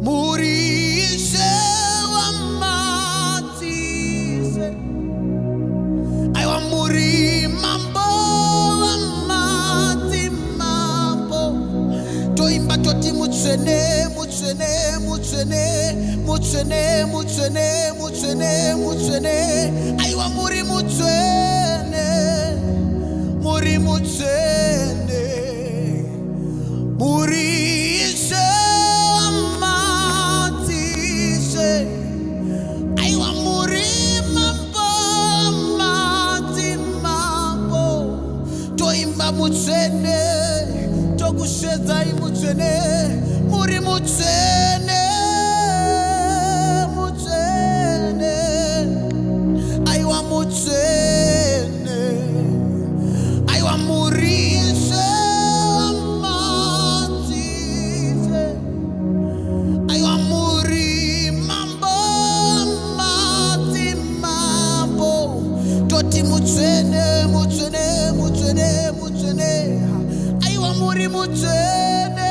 murise wamatise aiwa muri mambo wamati mambo toimba toti mutsene mutsene mutsene mutsene mutsene mutsene mutsene aiwa muri mutsene muri mutsene murise wamatise aiwa muri mambo mati mambo toimba mutsene tokushedza imutsene muri mutsene mutsene aiwa mutsene aiwa murise wamatise aiwa muri mambo mati mambo toti mutsene mutsene mutsene mutsene aiwa muri mutsene